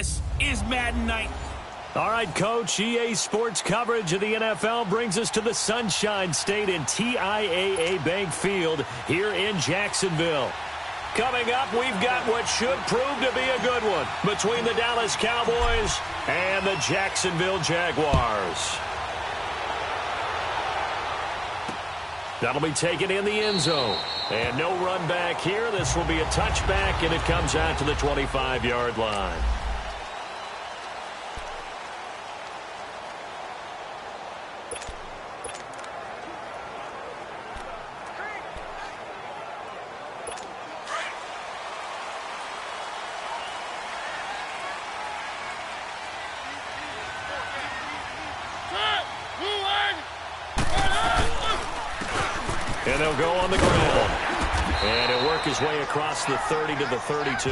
This is Madden Night. All right, Coach, EA Sports coverage of the NFL brings us to the Sunshine State in TIAA Bank Field here in Jacksonville. Coming up, we've got what should prove to be a good one between the Dallas Cowboys and the Jacksonville Jaguars. That'll be taken in the end zone. And no run back here. This will be a touchback, and it comes out to the 25-yard line. And they'll go on the ground. And he'll work his way across the 30 to the 32.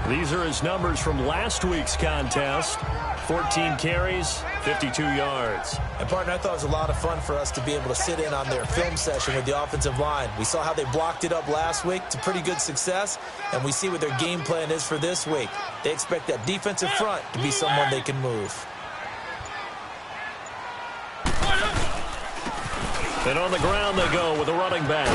These are his numbers from last week's contest. 14 carries, 52 yards. And, partner, I thought it was a lot of fun for us to be able to sit in on their film session with the offensive line. We saw how they blocked it up last week to pretty good success, and we see what their game plan is for this week. They expect that defensive front to be someone they can move. And on the ground they go with a running back.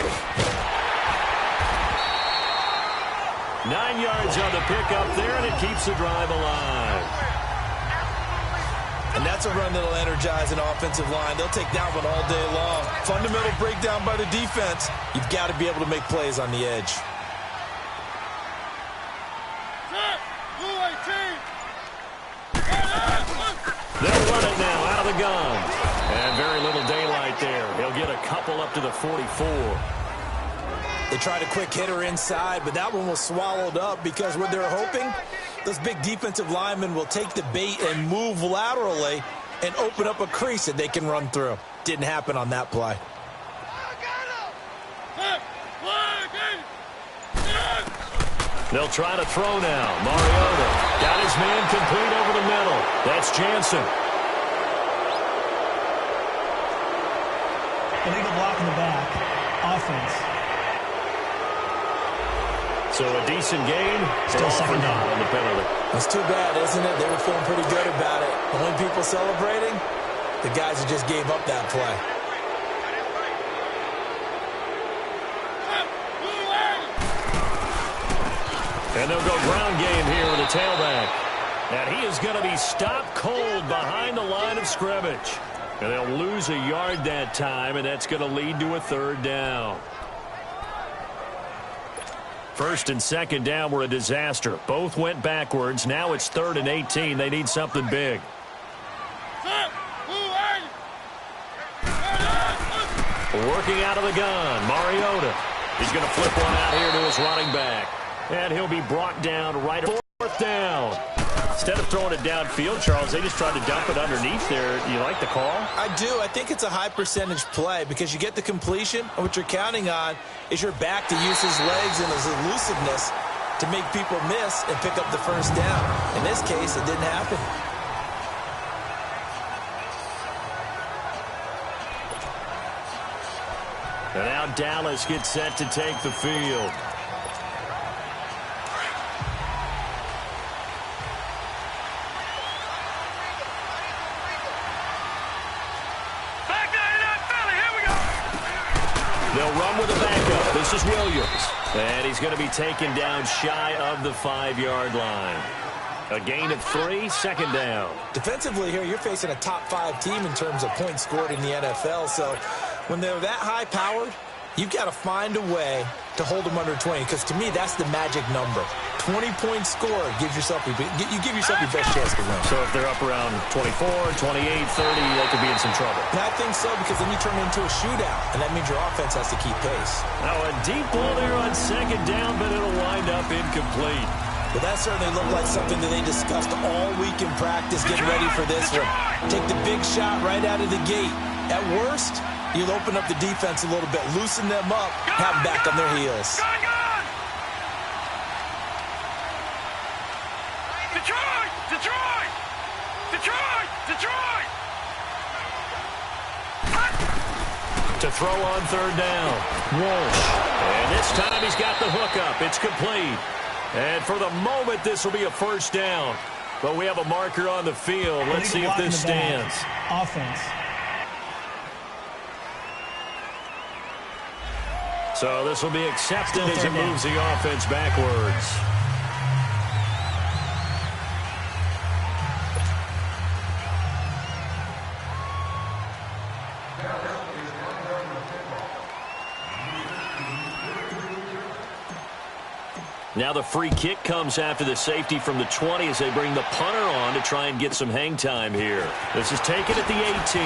9 yards on the pickup there, and it keeps the drive alive. And that's a run that'll energize an offensive line. They'll take that one all day long. Fundamental breakdown by the defense. You've got to be able to make plays on the edge. They'll run it now out of the gun. And very little daylight there. He'll get a couple up to the 44. They tried a quick hitter inside, but that one was swallowed up because what they're hoping, those big defensive linemen will take the bait and move laterally and open up a crease that they can run through. Didn't happen on that play. They'll try to throw now. Mariota got his man complete over the middle. That's Jansen. Illegal block in the back. Offense. So a decent gain. Still second down on the penalty. That's too bad, isn't it? They were feeling pretty good about it. The only people celebrating, the guys who just gave up that play. And they'll go ground game here with a tailback. And he is going to be stopped cold behind the line of scrimmage. And they'll lose a yard that time, and that's going to lead to a third down. First and second down were a disaster. Both went backwards. Now it's 3rd and 18. They need something big. Working out of the gun, Mariota. He's going to flip one out here to his running back. And he'll be brought down right at 4th down. Instead of throwing it downfield, Charles, they just tried to dump it underneath there. You like the call? I do. I think it's a high percentage play because you get the completion, and what you're counting on is your back to use his legs and his elusiveness to make people miss and pick up the first down. In this case, it didn't happen. And now Dallas gets set to take the field. They'll run with a backup. This is Williams. And he's going to be taken down shy of the 5-yard line. A gain of 3, second down. Defensively here, you're facing a top-5 team in terms of points scored in the NFL. So when they're that high-powered, you've got to find a way to hold them under 20. Because to me, that's the magic number. 20-point score gives yourself you give yourself your best chance to win. So if they're up around 24, 28, 30, they could be in some trouble. And I think so because then you turn it into a shootout, and that means your offense has to keep pace. Now a deep ball there on second down, but it'll wind up incomplete. But that certainly looked like something that they discussed all week in practice, getting ready for this one. Take the big shot right out of the gate. At worst, you'll open up the defense a little bit, loosen them up, have them back on their heels. Detroit! Detroit! Detroit! Detroit! To throw on third down. Walsh. And this time he's got the hook up. It's complete. And for the moment, this will be a first down. But we have a marker on the field. Let's see if this stands. Offense. So this will be accepted as it moves the offense backwards. Now the free kick comes after the safety from the 20 as they bring the punter on to try and get some hang time here. This is taken at the 18.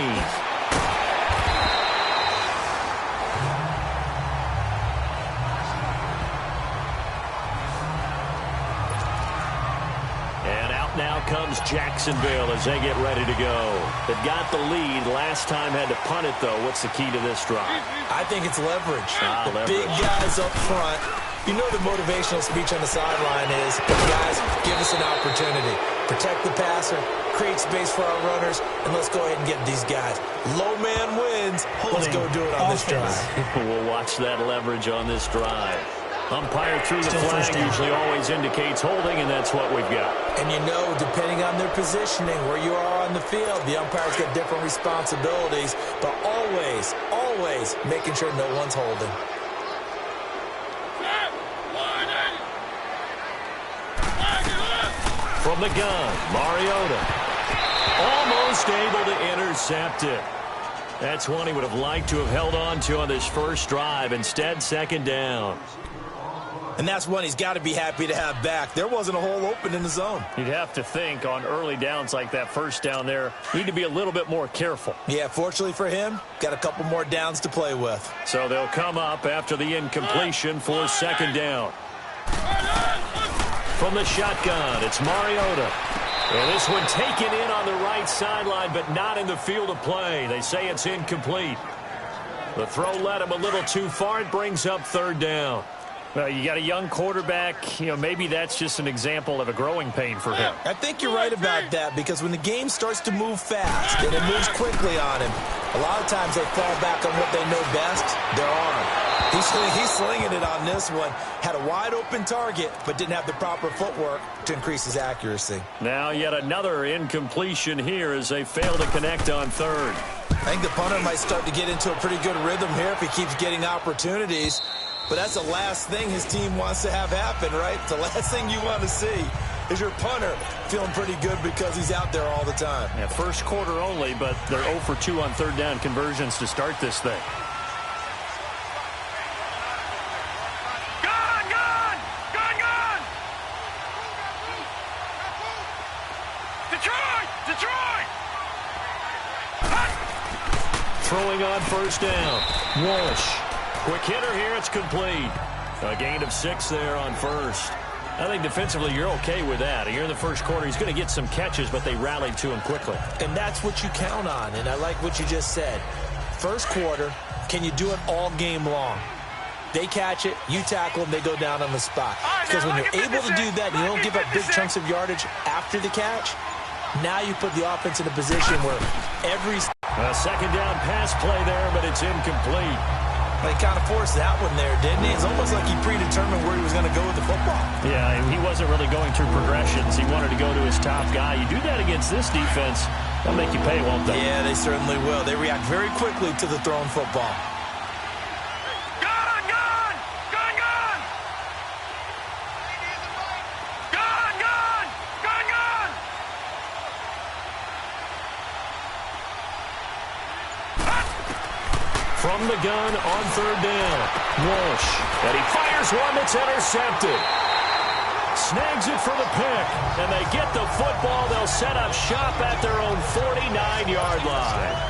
And out now comes Jacksonville as they get ready to go. They've got the lead. Last time had to punt it, though. What's the key to this drive? I think it's leverage. The leverage. Big guys up front. You know the motivational speech on the sideline is, guys, give us an opportunity. Protect the passer, create space for our runners, and let's go ahead and get these guys. Low man wins. Let's go do it on this drive. We'll watch that leverage on this drive. Umpire through the flag usually always indicates holding, and that's what we've got. And you know, depending on their positioning, where you are on the field, the umpires get different responsibilities, but always, always making sure no one's holding. From the gun, Mariota. Almost able to intercept it. That's one he would have liked to have held on to on this first drive. Instead, second down. And that's one he's got to be happy to have back. There wasn't a hole open in the zone. You'd have to think on early downs like that first down there, need to be a little bit more careful. Yeah, fortunately for him, got a couple more downs to play with. So they'll come up after the incompletion for second down. From the shotgun, it's Mariota. And this one taken in on the right sideline, but not in the field of play. They say it's incomplete. The throw led him a little too far. It brings up third down. Well, you got a young quarterback. You know, maybe that's just an example of a growing pain for him. I think you're right about that, because when the game starts to move fast and it moves quickly on him, a lot of times they fall back on what they know best, their arm. He's slinging it on this one. Had a wide open target, but didn't have the proper footwork to increase his accuracy. Now yet another incompletion here as they fail to connect on third. I think the punter might start to get into a pretty good rhythm here if he keeps getting opportunities. But that's the last thing his team wants to have happen, right? The last thing you want to see is your punter feeling pretty good because he's out there all the time. Yeah, first quarter only, but they're 0 for 2 on third down conversions to start this thing. Throwing on first down. Walsh. Quick hitter here. It's complete. A gain of 6 there on first. I think defensively you're okay with that. Here in the first quarter, he's going to get some catches, but they rallied to him quickly. And that's what you count on, and I like what you just said. First quarter, can you do it all game long? They catch it, you tackle them, they go down on the spot. Because when you're able to do that and you don't give up big chunks of yardage after the catch, now you put the offense in a position where every... A second down pass play there, but it's incomplete. He kind of forced that one there, didn't he? It's almost like he predetermined where he was going to go with the football. Yeah, he wasn't really going through progressions. He wanted to go to his top guy. You do that against this defense, they'll make you pay, won't they? Yeah, they certainly will. They react very quickly to the thrown football. From the gun on third down, Walsh. And he fires one that's intercepted. Snags it for the pick, and they get the football. They'll set up shop at their own 49-yard line.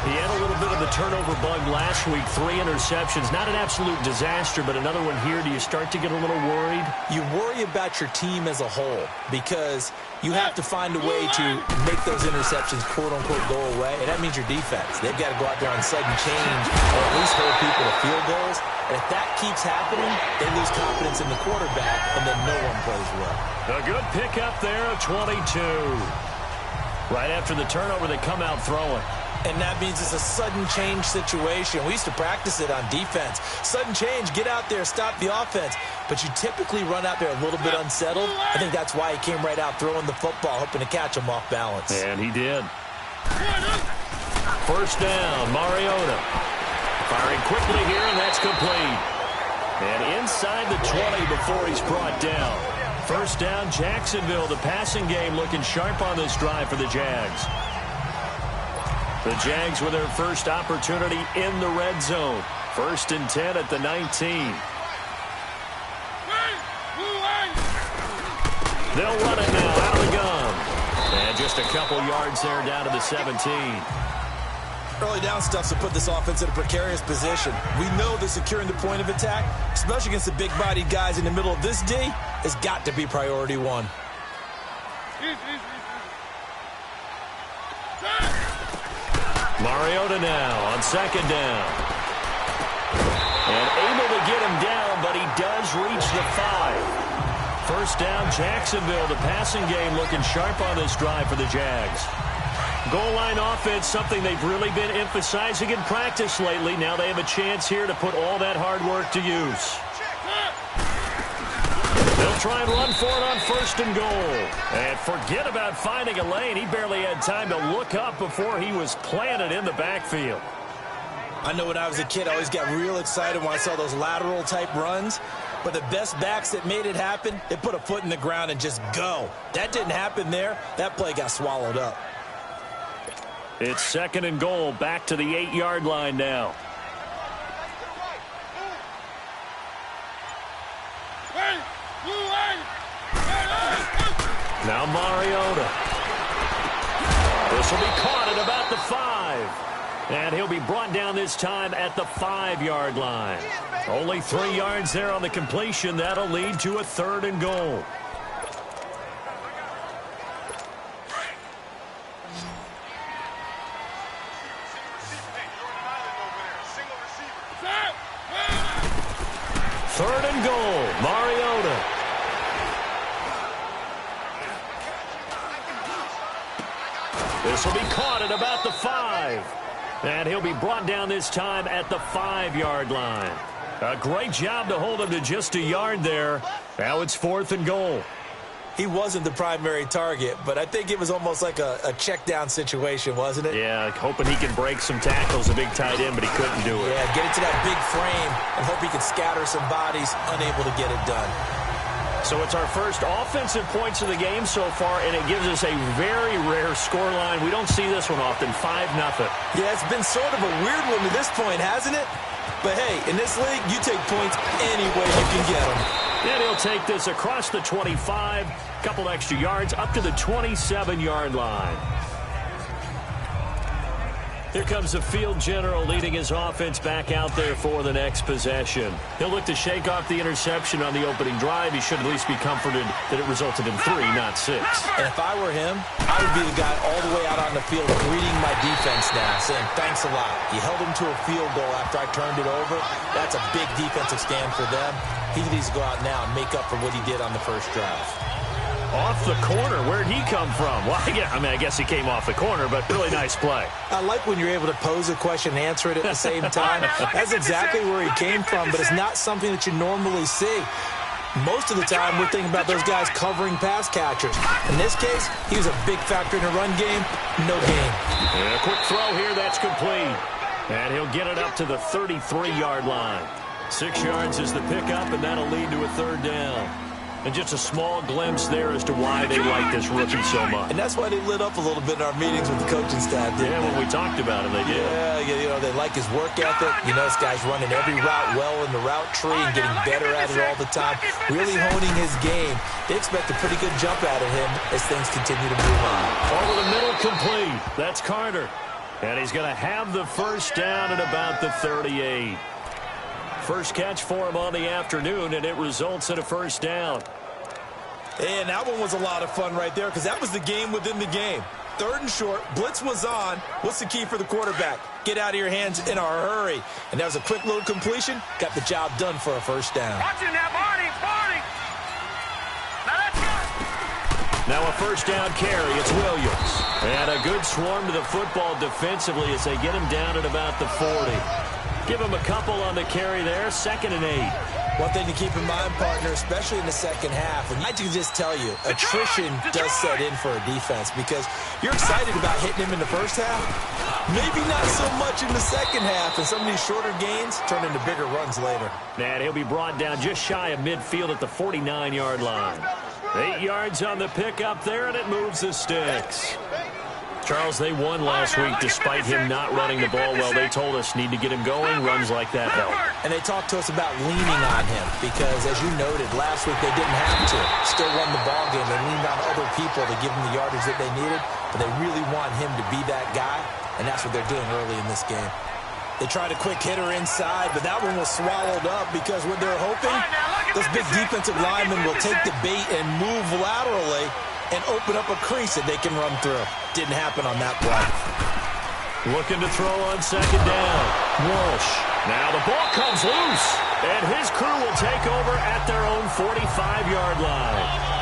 He had a little bit of the turnover bug last week, 3 interceptions. Not an absolute disaster, but another one here. Do you start to get a little worried? You worry about your team as a whole because you have to find a way to make those interceptions, quote-unquote, go away, and that means your defense. They've got to go out there on sudden change or at least hold people to field goals. And if that keeps happening, they lose confidence in the quarterback, and then no one plays well. A good pickup there, 22. Right after the turnover, they come out throwing. And that means it's a sudden change situation. We used to practice it on defense. Sudden change, get out there, stop the offense. But you typically run out there a little bit unsettled. I think that's why he came right out throwing the football, hoping to catch him off balance. And he did. First down, Mariota. Firing quickly here, and that's complete. And inside the 20 before he's brought down. First down, Jacksonville. The passing game looking sharp on this drive for the Jags. The Jags with their first opportunity in the red zone. 1st and 10 at the 19. They'll run it now out of the gun. And just a couple yards there down to the 17. Early down stuff's to put this offense in a precarious position. We know that securing the point of attack, especially against the big-bodied guys in the middle of this D, has got to be priority one. Mariota now on 2nd down. And able to get him down, but he does reach the 5. First down, Jacksonville. The passing game looking sharp on this drive for the Jags. Goal line offense, something they've really been emphasizing in practice lately. Now they have a chance here to put all that hard work to use. They'll try and run for it on 1st and goal. And forget about finding a lane. He barely had time to look up before he was planted in the backfield. I know when I was a kid, I always got real excited when I saw those lateral-type runs. But the best backs that made it happen, they put a foot in the ground and just go. That didn't happen there. That play got swallowed up. It's 2nd and goal, back to the 8-yard line now. Now Mariota. This will be caught at about the 5. And he'll be brought down this time at the 5-yard line. Only 3 yards there on the completion. That'll lead to a 3rd and goal. Third and goal, Mariota. This will be caught at about the 5. And he'll be brought down this time at the 5-yard line. A great job to hold him to just a yard there. Now it's 4th and goal. He wasn't the primary target, but I think it was almost like a check-down situation, wasn't it? Yeah, hoping he can break some tackles, a big tight end, but he couldn't do it. Yeah, get it to that big frame and hope he can scatter some bodies, unable to get it done. So it's our first offensive points of the game so far, and it gives us a very rare scoreline. We don't see this one often, 5-0. Yeah, it's been sort of a weird one to this point, hasn't it? But hey, in this league, you take points any way you can get them. And he'll take this across the 25, couple extra yards, up to the 27-yard line. Here comes the field general leading his offense back out there for the next possession. He'll look to shake off the interception on the opening drive. He should at least be comforted that it resulted in 3, not 6. And if I were him, I would be the guy all the way out on the field greeting my defense now, saying thanks a lot. You held him to a field goal after I turned it over. That's a big defensive stand for them. He needs to go out now and make up for what he did on the first drive. Off the corner. Where'd he come from? Well, I guess he came off the corner, but really nice play. I like when you're able to pose a question and answer it at the same time. That's exactly where he came from, but it's not something that you normally see. Most of the time, we're thinking about those guys covering pass catchers. In this case, he was a big factor in the run game. No gain. And a quick throw here. That's complete. And he'll get it up to the 33-yard line. 6 yards is the pickup, and that'll lead to a 3rd down. And just a small glimpse there as to why they like this rookie so much. And that's why they lit up a little bit in our meetings with the coaching staff, didn't they? When we talked about him, they did. Yeah, they like his work ethic. You know, this guy's running every route well in the route tree and getting better at it all the time. Really honing his game. They expect a pretty good jump out of him as things continue to move on. Over the middle, complete. That's Carter. And he's going to have the first down at about the 38. First catch for him on the afternoon, and it results in a first down. And that one was a lot of fun right there because that was the game within the game. 3rd and short, blitz was on. What's the key for the quarterback? Get out of your hands in a hurry. And that was a quick little completion. Got the job done for a first down. Watching that, Marty. Now a first down carry. It's Williams. And a good swarm to the football defensively as they get him down at about the 40. Give him a couple on the carry there. 2nd and 8. One thing to keep in mind, partner, especially in the second half, and I can just tell you, attrition does set in for a defense because you're excited about hitting him in the first half. Maybe not so much in the second half, and some of these shorter gains turn into bigger runs later. And he'll be brought down just shy of midfield at the 49-yard line. 8 yards on the pickup there, and it moves the sticks. Charles, they won last week despite him not running the ball well. They told us need to get him going. Runs like that help. And they talked to us about leaning on him because, as you noted, last week they didn't have to. Still won the ball game. They leaned on other people to give them the yardage that they needed, but they really want him to be that guy, and that's what they're doing early in this game. They tried a quick hitter inside, but that one was swallowed up because what they're hoping, this big defensive lineman will take the bait and move laterally and open up a crease that they can run through. Didn't happen on that play. Looking to throw on 2nd down. Walsh. Now the ball comes loose, and his crew will take over at their own 45-yard line.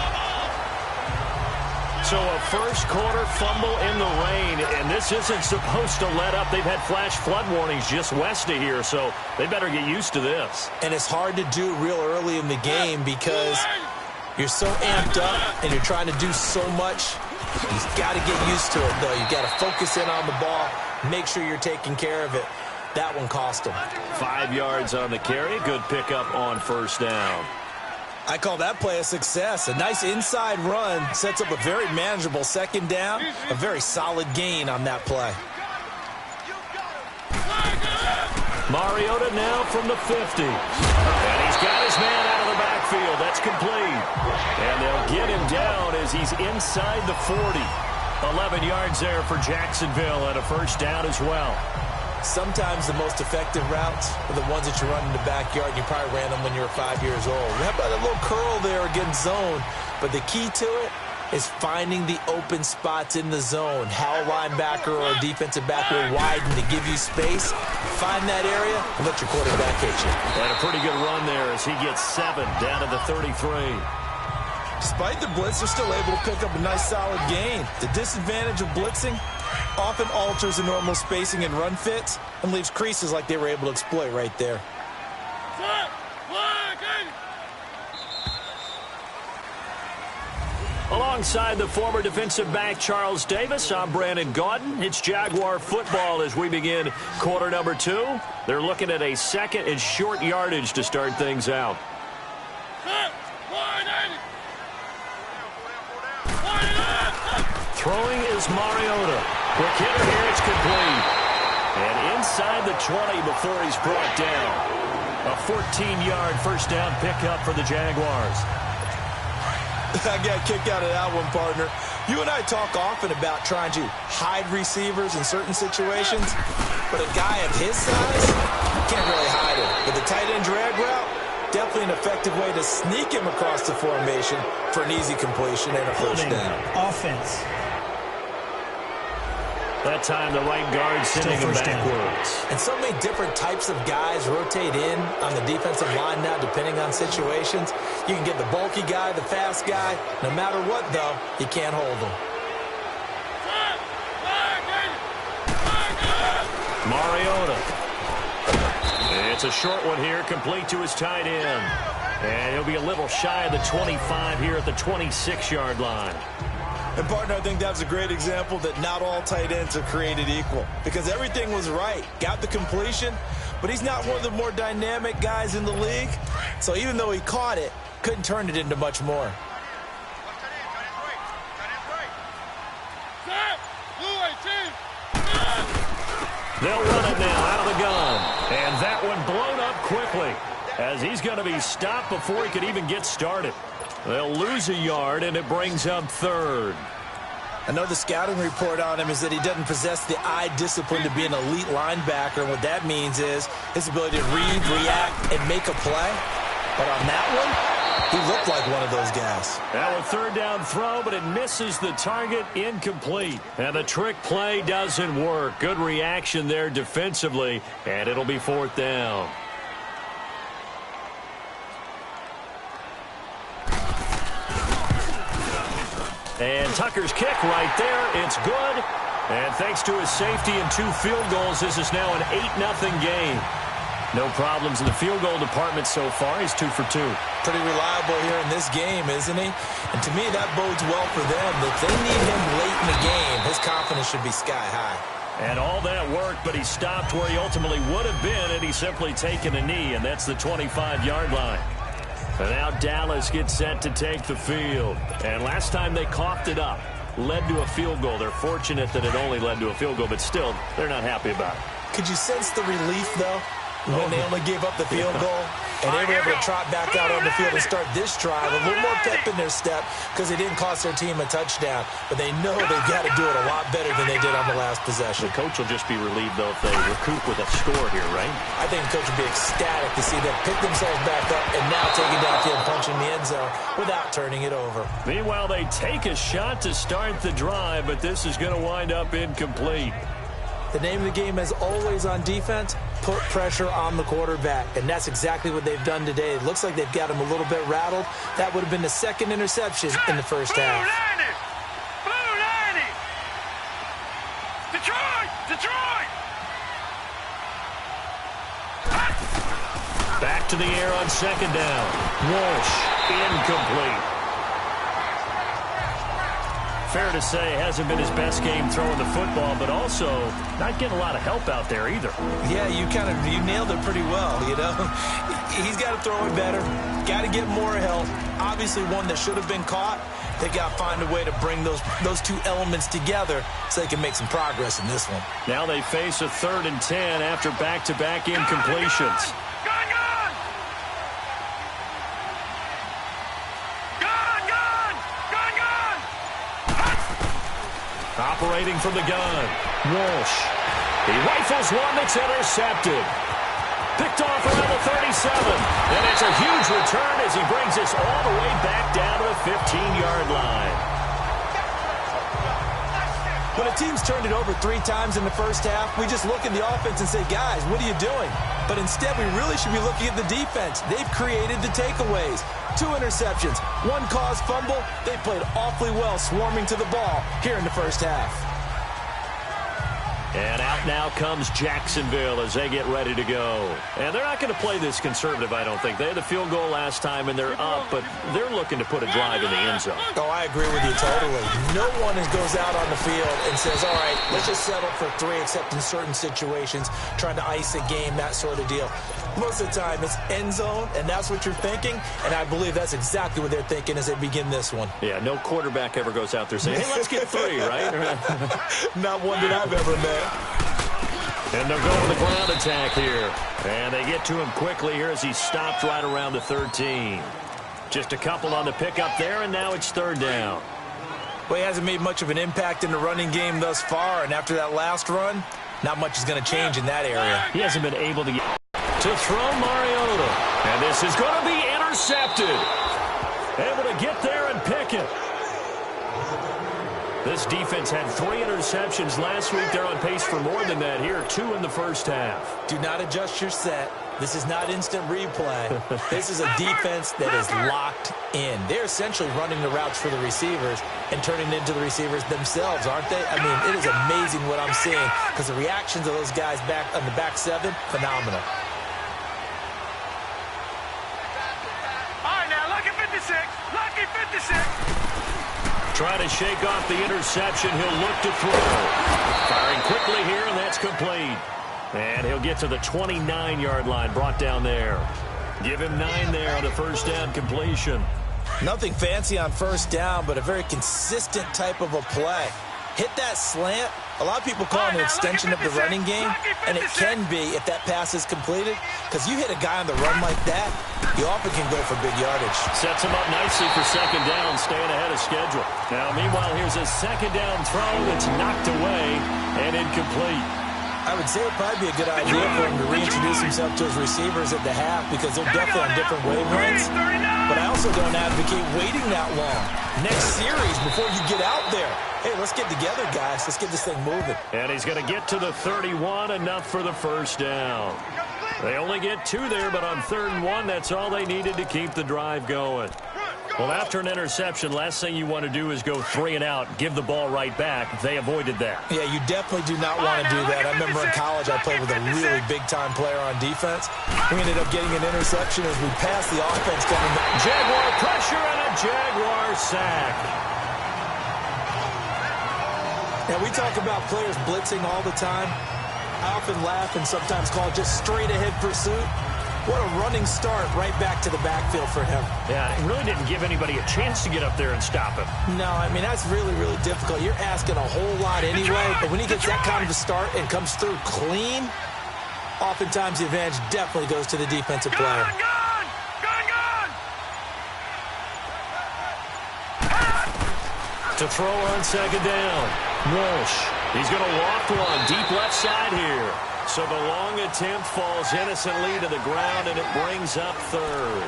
So a first-quarter fumble in the rain, and this isn't supposed to let up. They've had flash flood warnings just west of here, so they better get used to this. And it's hard to do real early in the game because you're so amped up and you're trying to do so much. You've got to get used to it, though. You've got to focus in on the ball, make sure you're taking care of it. That one cost them. 5 yards on the carry. Good pickup on first down. I call that play a success. A nice inside run sets up a very manageable 2nd down. A very solid gain on that play. Mariota now from the 50. And he's got his man out of the backfield. That's complete. And they'll get him down as he's inside the 40. 11 yards there for Jacksonville and a first down as well. Sometimes the most effective routes are the ones that you run in the backyard. You probably ran them when you were 5 years old. How about a little curl there against zone? But the key to it is finding the open spots in the zone. How a linebacker or a defensive back will widen to give you space. Find that area and let your quarterback hit you. And a pretty good run there as he gets 7 down to the 33. Despite the blitz, they're still able to pick up a nice solid gain. The disadvantage of blitzing often alters the normal spacing and run fits and leaves creases like they were able to exploit right there. Alongside the former defensive back Charles Davis, I'm Brandon Gaudin. It's Jaguar football as we begin quarter number 2. They're looking at a 2nd and short yardage to start things out. Throwing is Mariota. Quick hitter here, it's complete. And inside the 20 before he's brought down. A 14-yard first down pickup for the Jaguars. I got a kick out of that one, partner. You and I talk often about trying to hide receivers in certain situations, but a guy of his size can't really hide him. With the tight end drag route, definitely an effective way to sneak him across the formation for an easy completion and a first down. Offense. That time the right guard sending him backwards. And so many different types of guys rotate in on the defensive line now depending on situations. You can get the bulky guy, the fast guy. No matter what, though, you can't hold him. Mariota. It's a short one here, complete to his tight end. And he'll be a little shy of the 25 here at the 26-yard line. And, partner, I think that's a great example that not all tight ends are created equal because everything was right. Got the completion, but he's not one of the more dynamic guys in the league. So even though he caught it, couldn't turn it into much more. They'll run it now out of the gun. And that one blown up quickly as he's going to be stopped before he could even get started. They'll lose a yard, and it brings up 3rd. I know the scouting report on him is that he doesn't possess the eye discipline to be an elite linebacker. And what that means is his ability to read, react, and make a play. But on that one, he looked like one of those guys. Now a 3rd down throw, but it misses the target, incomplete. And the trick play doesn't work. Good reaction there defensively, and it'll be 4th down. And Tucker's kick right there. It's good. And thanks to his safety and 2 field goals, this is now an 8-0 game. No problems in the field goal department so far. He's 2 for 2. Pretty reliable here in this game, isn't he? And to me, that bodes well for them. If they need him late in the game, his confidence should be sky high. And all that worked, but he stopped where he ultimately would have been, and he's simply taken a knee, and that's the 25-yard line. And now Dallas gets set to take the field. And last time they coughed it up, led to a field goal. They're fortunate that it only led to a field goal, but still, they're not happy about it. Could you sense the relief, though, when they only gave up the field goal? And they were able to trot back out on the field and start this drive. A little more pep in their step because they didn't cost their team a touchdown. But they know they've got to do it a lot better than they did on the last possession. The coach will just be relieved, though, if they recoup with a score here, right? I think the coach will be ecstatic to see them pick themselves back up and now take it downfield and punch in the end zone without turning it over. Meanwhile, they take a shot to start the drive, but this is going to wind up incomplete. The name of the game is always on defense, put pressure on the quarterback. And that's exactly what they've done today. It looks like they've got him a little bit rattled. That would have been the second interception in the first half. Blue Lanny! Detroit! Detroit! Back to the air on second down. Walsh, incomplete. Fair to say, hasn't been his best game throwing the football, but also not getting a lot of help out there either. Yeah, you nailed it pretty well, you know. He's got to throw it better, got to get more help. Obviously one that should have been caught. They got to find a way to bring those 2 elements together so they can make some progress in this one. Now they face a 3rd and 10 after back-to-back incompletions. Operating from the gun, Walsh. He rifles one that's intercepted. Picked off around the 37. And it's a huge return as he brings us all the way back down to the 15-yard line. When a team's turned it over 3 times in the first half, we just look at the offense and say, guys, what are you doing? But instead, we really should be looking at the defense. They've created the takeaways. 2 interceptions, 1 caused fumble. They played awfully well swarming to the ball here in the first half. And out now comes Jacksonville as they get ready to go. And they're not going to play this conservative, I don't think. They had the field goal last time, and they're up, but they're looking to put a drive in the end zone. Oh, I agree with you totally. No one goes out on the field and says, all right, let's just settle for 3, except in certain situations, trying to ice a game, that sort of deal. Most of the time, it's end zone, and that's what you're thinking, and I believe that's exactly what they're thinking as they begin this one. Yeah, no quarterback ever goes out there saying, hey, let's get 3, right? Not one that I've ever met. And they'll go with the ground attack here. And they get to him quickly here as he stopped right around the 13. Just a couple on the pickup there, and now it's 3rd down. Well, he hasn't made much of an impact in the running game thus far, and after that last run, not much is going to change in that area. He hasn't been able to get to throw Mariota. And this is going to be intercepted. Able to get there and pick it. This defense had 3 interceptions last week. They're on pace for more than that here. 2 in the first half. Do not adjust your set. This is not instant replay. This is a defense that is locked in. They're essentially running the routes for the receivers and turning it into the receivers themselves, aren't they? I mean, it is amazing what I'm seeing because the reactions of those guys back on the back 7, phenomenal. All right, now, lucky 56. Lucky 56. Trying to shake off the interception. He'll look to throw. Firing quickly here, and that's complete. And he'll get to the 29-yard line, brought down there. Give him 9 there on the first down completion. Nothing fancy on first down, but a very consistent type of a play. Hit that slant. A lot of people call it an extension of the running game, and it can be if that pass is completed, because you hit a guy on the run like that, you often can go for big yardage. Sets him up nicely for second down, staying ahead of schedule. Now, meanwhile, here's a second down throw that's knocked away and incomplete. I would say it would probably be a good idea for him to reintroduce himself to his receivers at the half because they're definitely on different wavelengths. But I also don't advocate waiting that long. Next series before you get out there. Hey, let's get together, guys. Let's get this thing moving. And he's going to get to the 31, enough for the first down. They only get 2 there, but on 3rd and 1, that's all they needed to keep the drive going. Well, after an interception, last thing you want to do is go 3 and out, give the ball right back. They avoided that. Yeah, you definitely do not want to do that. I remember in college I played with a really big-time player on defense. We ended up getting an interception as we passed the offense coming. Jaguar pressure and a Jaguar sack. Now, we talk about players blitzing all the time. I often laugh and sometimes call it just straight-ahead pursuit. What a running start right back to the backfield for him. Yeah, it really didn't give anybody a chance to get up there and stop him. No, I mean, that's really, really difficult. You're asking a whole lot anyway, but when he gets that kind of a start and comes through clean, oftentimes the advantage definitely goes to the defensive player. To throw on second down, Walsh. He's going to loft one deep left side here. So the long attempt falls innocently to the ground, and it brings up third.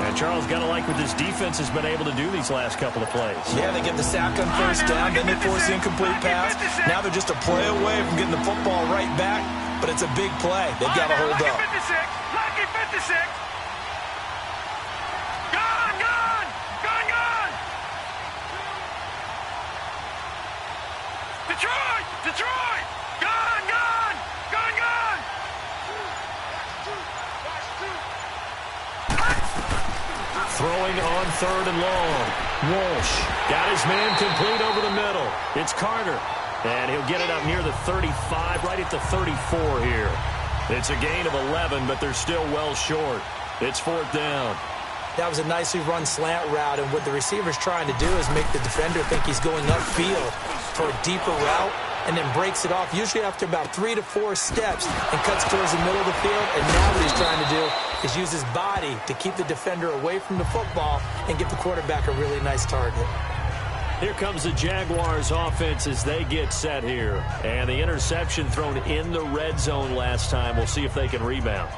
And Charles, got to like what this defense has been able to do these last couple of plays. Yeah, they get the sack on first down, then they force the incomplete pass. Now they're just a play away from getting the football right back, but it's a big play. They've got to hold up. Lucky 56. Gone. Detroit. Gone. Throwing on third and long. Walsh got his man complete over the middle. It's Carter. And he'll get it up near the 35, right at the 34 here. It's a gain of 11, but they're still well short. It's fourth down. That was a nicely run slant route, and what the receiver's trying to do is make the defender think he's going upfield for a deeper route, and then breaks it off, usually after about 3 to 4 steps, and cuts towards the middle of the field. And now what he's trying to do is use his body to keep the defender away from the football and give the quarterback a really nice target. Here comes the Jaguars offense as they get set here. And the interception thrown in the red zone last time. We'll see if they can rebound.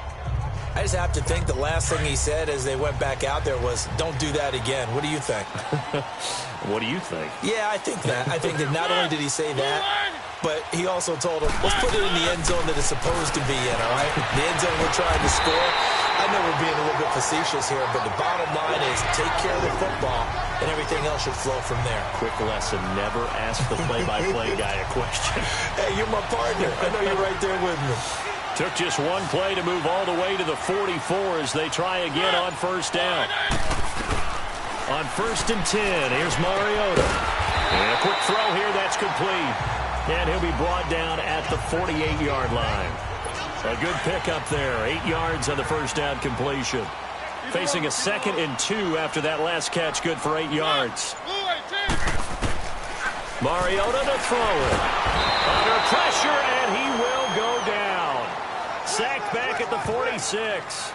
I just have to think the last thing he said as they went back out there was, don't do that again. What do you think? What do you think? Yeah, I think that. I think that not only did he say that, but he also told him, let's put it in the end zone that it's supposed to be in, all right? The end zone we're trying to score. I know we're being a little bit facetious here, but the bottom line is take care of the football, and everything else should flow from there. Quick lesson, never ask the play-by-play guy a question. Hey, you're my partner. I know you're right there with me. Took just one play to move all the way to the 44 as they try again on first down. On 1st and 10, here's Mariota. And a quick throw here, that's complete. And he'll be brought down at the 48-yard line. A good pickup there, 8 yards on the first down completion. Facing a 2nd and 2 after that last catch, good for 8 yards. Mariota to throw it. Under pressure, and he will go down. Sacked back at the 46.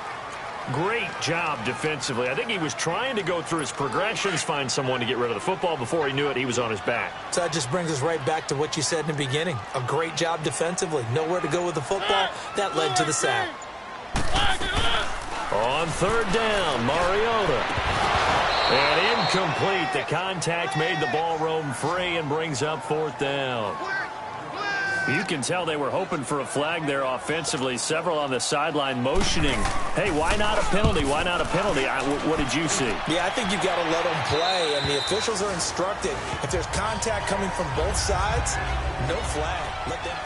Great job defensively. I think he was trying to go through his progressions, find someone to get rid of the football. Before he knew it, he was on his back. So that just brings us right back to what you said in the beginning. A great job defensively. Nowhere to go with the football. That led to the sack. On 3rd down, Mariota. And incomplete. The contact made the ball roam free and brings up 4th down. You can tell they were hoping for a flag there offensively. Several on the sideline motioning. Hey, why not a penalty? Why not a penalty? What did you see? Yeah, I think you've got to let them play, and the officials are instructed. If there's contact coming from both sides, no flag. Let them.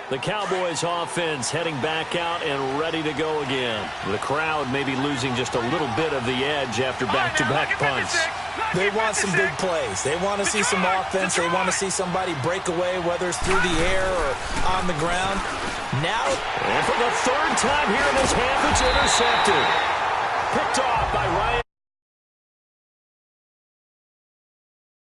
The Cowboys offense heading back out and ready to go again. The crowd maybe losing just a little bit of the edge after back-to-back punts. They want some big plays. They want to see some offense. They want to see somebody break away, whether it's through the air or on the ground. Now, and for the 3rd time here in this half, it's intercepted. Picked off by Ryan.